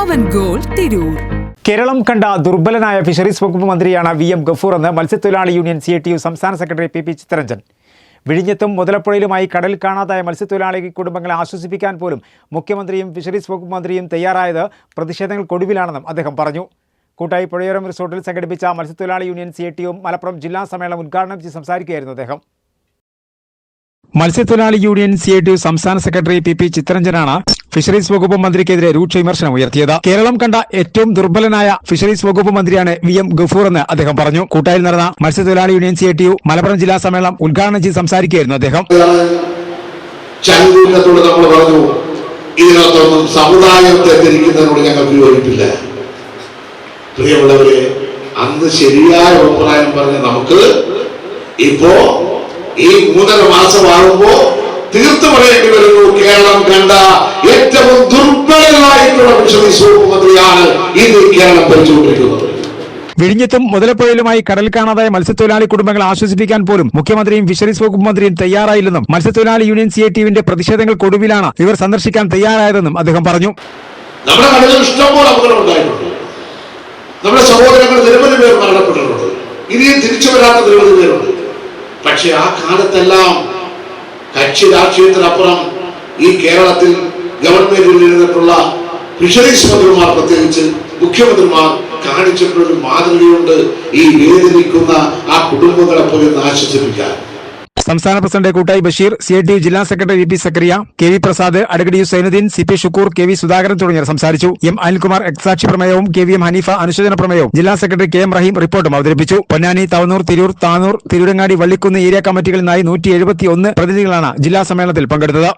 പവൻ goal Tirur. Keralam കണ്ട ദുർബലനായ fisheries വകുപ്പ് മന്ത്രിയാണ് VM ഗഫൂർ എന്ന് മത്സ്യത്തൊഴിലാളി യൂണിയൻ CITU സംസ്ഥാന സെക്രട്ടറി PP ചിത്തരഞ്ജൻ. വിഴിഞ്ഞത്തും മുതലപ്പുഴയിലുമായി കടൽ കാണാതായ മത്സ്യത്തൊഴിലാളി കുടുംബങ്ങളെ ആശ്വസിപ്പിക്കാൻ പോലും മുഖ്യമന്ത്രിയും ഫിഷറീസ് വകുപ്പ് മന്ത്രിയും തയ്യാറായത് പ്രതിഷേധങ്ങൾക്കൊടുവിലാണെന്നും അദ്ദേഹം പറഞ്ഞു. കൂട്ടായി പുഴയോരം റിസോർട്ടിൽ സംഘടിപ്പിച്ച മത്സ്യത്തൊഴിലാളി യൂണിയൻ CITU മലപ്പുറം ജില്ലാ സമ്മേളനം ഉദ്ഘാടനം ചെയ്ത് സംസാരിക്കുകയായിരുന്നു അദ്ദേഹം. മത്സ്യത്തൊഴിലാളി യൂണിയൻ CITU സംസ്ഥാന സെക്രട്ടറി PP ചിത്തരഞ്ജനാണ് ഫിഷറീസ് വകുപ്പ് മന്ത്രിക്കെതിരെ രൂക്ഷ വിമർശനം ഉയർത്തിയത്. കേരളം കണ്ട ഏറ്റവും ദുർബലനായ ഫിഷറീസ് വകുപ്പ് മന്ത്രിയാണ് VM ഗഫൂർ എന്ന് അദ്ദേഹം പറഞ്ഞു. കൂട്ടായിൽ നടന്ന മത്സ്യത്തൊഴിലാളി യൂണിയൻ CITU മലപ്പുറം ജില്ലാ സമ്മേളനം ഉദ്ഘാടനം ചെയ്ത് സംസാരിക്കുകയായിരുന്നു അദ്ദേഹം. നമ്മൾ പറഞ്ഞു, ഇതിനകത്തൊന്നും സമുദായത്തെ തിരിക്കുന്നതിനോട് ഞങ്ങൾക്ക് യോജിപ്പില്ല. പ്രിയമുള്ളവരെ, അന്ന് ശരിയായ അഭിപ്രായം പറഞ്ഞ് നമുക്ക് ഇപ്പോ ഈ 3.5 മാസമാകുമ്പോ തീർത്തു പറയേണ്ടി വരുന്നു, കേരളം കണ്ട ഏറ്റവും ദുർബലമായിട്ടുള്ള ഫിഷറീസ് വകുപ്പ് മന്ത്രിയാണ് ഇത് കേരളം ഭരിച്ചുകൊണ്ടിരിക്കുന്നത്. വിഴിഞ്ഞത്തും മുതലപ്പുഴയിലുമായി കടൽ കാണാതായ മത്സ്യത്തൊഴിലാളി കുടുംബങ്ങളെ ആശ്വസിപ്പിക്കാൻ പോലും മുഖ്യമന്ത്രിയും ഫിഷറീസ് വകുപ്പ് മന്ത്രിയും തയ്യാറായില്ലെന്നും മത്സ്യത്തൊഴിലാളി യൂണിയൻ CITUവിന്റെ ഇവർ സന്ദർശിക്കാൻ തയ്യാറായതെന്നും അദ്ദേഹം പറഞ്ഞു. നമ്മുടെ കടലിൽ ഇഷ്ടംപോലെ അപകടം ഉണ്ടായിട്ടുണ്ട്. നമ്മുടെ സഹോദരങ്ങൾ നിരവധി പേർ മരണപ്പെട്ടിട്ടുണ്ട്. ഇനിയും തിരിച്ചു വരാത്ത നിരവധി പേരുണ്ട്. പക്ഷെ ആ കാലത്തെല്ലാം കക്ഷി രാഷ്ട്രീയത്തിനപ്പുറം ഈ കേരളത്തിൽ ഗവൺമെന്റിൽ ഇരുന്നിട്ടുള്ള ഫിഷറീസ് മന്ത്രിമാർ, പ്രത്യേകിച്ച് മുഖ്യമന്ത്രിമാർ കാണിച്ചിട്ടുള്ള മാതൃകയുണ്ട്. ഈ വേദനിക്കുന്ന ആ കുടുംബങ്ങളെ പോയി ആശ്വസിപ്പിക്കാൻ. സംസ്ഥാന പ്രസിഡന്റ് കൂട്ടായി ബഷീർ, CITU ജില്ലാ secretary VP Zakariya, KV Prasad, advocate U Sainuddin, CP Shukkoor, KV Sudhakaran തുടങ്ങിയവർ സംസാരിച്ചു. M അനിൽകുമാർ രക്തസാക്ഷി പ്രമേയവും KVM ഹനീഫ അനുശോചന പ്രമേയവും ജില്ലാ സെക്രട്ടറി KM റഹീം റിപ്പോർട്ടും അവതരിപ്പിച്ചു. പൊന്നാനി, തവനൂർ, തിരൂർ, താനൂർ, തിരൂരങ്ങാടി, വള്ളിക്കുന്ന് ഏരിയ കമ്മിറ്റികളിൽ നിന്നായി 171 പ്രതിനിധികളാണ് ജില്ലാ സമ്മേളനത്തിൽ പങ്കെടുത്തത്.